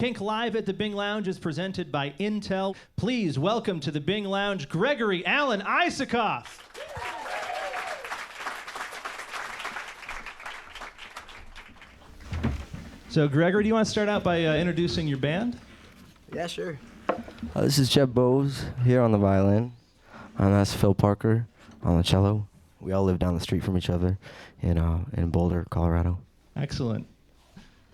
Kink Live at the Bing Lounge is presented by Intel. Please welcome to the Bing Lounge, Gregory, Alan, Isakov. So, Gregory, do you want to start out by introducing your band? Yeah, sure. This is Jeb Bowes here on the violin. That's Phil Parker on the cello. We all live down the street from each other in Boulder, Colorado. Excellent.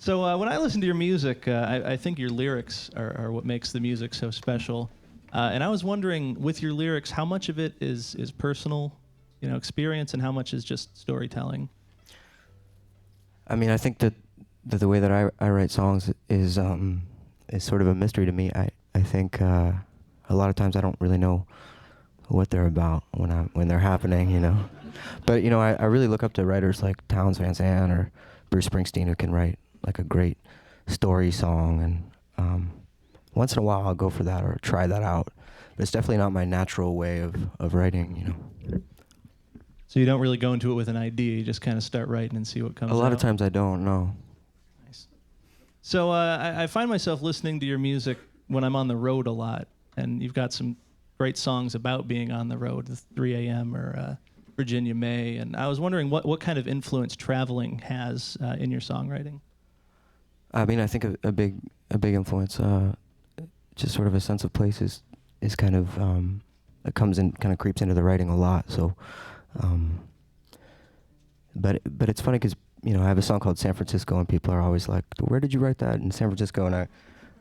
So when I listen to your music, I think your lyrics are what makes the music so special. And I was wondering, with your lyrics, how much of it is personal, experience, and how much is just storytelling? I mean, I think that the way that I write songs is sort of a mystery to me. I think a lot of times I don't really know what they're about when they're happening, But I really look up to writers like Townes Van Zandt or Bruce Springsteen, who can write like a great story song, and once in a while I'll go for that or try that out. But it's definitely not my natural way of writing, So you don't really go into it with an idea, you just kind of start writing and see what comes out? A lot of times I don't, no. Nice. So I find myself listening to your music when I'm on the road a lot, and you've got some great songs about being on the road, 3 a.m. or Virginia May, and I was wondering what kind of influence traveling has in your songwriting? I mean, I think a big influence, just sort of a sense of place is kind of it comes in, kind of creeps into the writing a lot. So, but it's funny because I have a song called San Francisco, and people are always like, "Where did you write that in San Francisco?" And I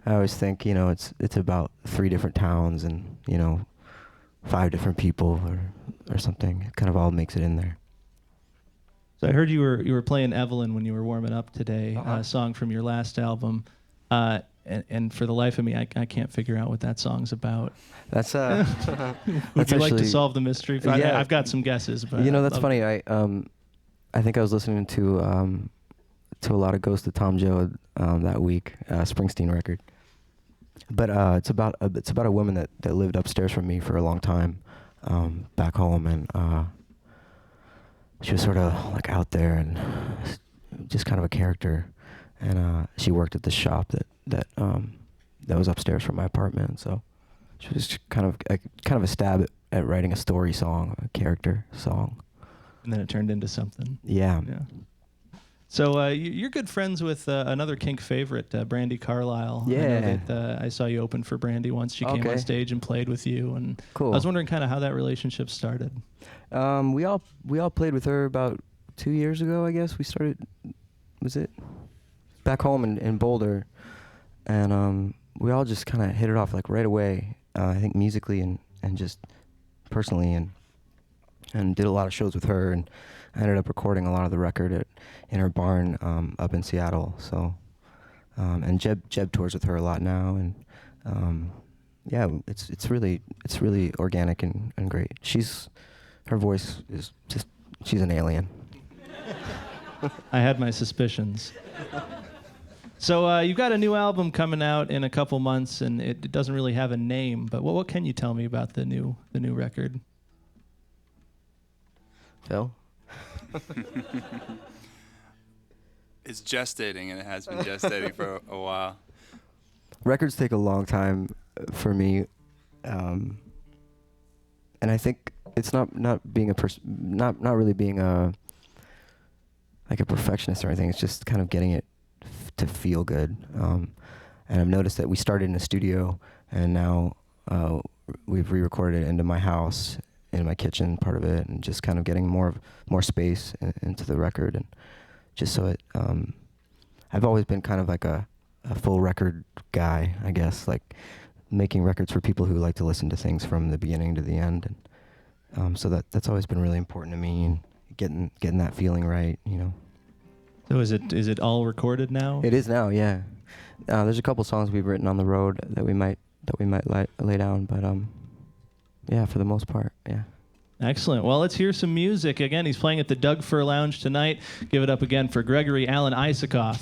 always think it's about 3 different towns and 5 different people or something. It kind of all makes it in there. So I heard you were playing Evelyn when you were warming up today, a song from your last album, and for the life of me, I can't figure out what that song's about. That's Would you like to solve the mystery? Yeah. I've got some guesses, but that's funny. I think I was listening to a lot of Ghost of Tom Joad that week, Springsteen record. But it's about a woman that lived upstairs from me for a long time, back home, and she was sort of like out there and just kind of a character, and she worked at the shop that was upstairs from my apartment. So she was kind of a stab at writing a story song, a character song. And then it turned into something. Yeah. So you're good friends with another Kink favorite, Brandy Carlisle. Yeah. I know that I saw you open for Brandy once. She came on stage and played with you, and cool. I was wondering kind of how that relationship started. We all played with her about 2 years ago, I guess. We started, was it? Back home in Boulder, and we all just kind of hit it off like right away. I think musically and just personally, and did a lot of shows with her, and I ended up recording a lot of the record in her barn up in Seattle. So, and Jeb tours with her a lot now, and yeah, it's really organic and great. Her voice is just, she's an alien. I had my suspicions. So you've got a new album coming out in a couple months, and it doesn't really have a name. But what can you tell me about the new record? Phil? It's gestating, and it has been gestating for a while. Records take a long time for me, and I think it's not being not really being a perfectionist or anything. It's just kind of getting it to feel good. And I've noticed that we started in a studio, and now we've re-recorded it into my house, in my kitchen, part of it, and just kind of getting more space into the record, and just so it. I've always been kind of like a full record guy, I guess, like making records for people who like to listen to things from the beginning to the end, and so that's always been really important to me, and getting that feeling right, So is it all recorded now? It is now, yeah. There's a couple songs we've written on the road that we might lay down, but yeah, for the most part, yeah. Excellent. Well, let's hear some music. Again, he's playing at the Doug Fir Lounge tonight. Give it up again for Gregory Alan Isakov.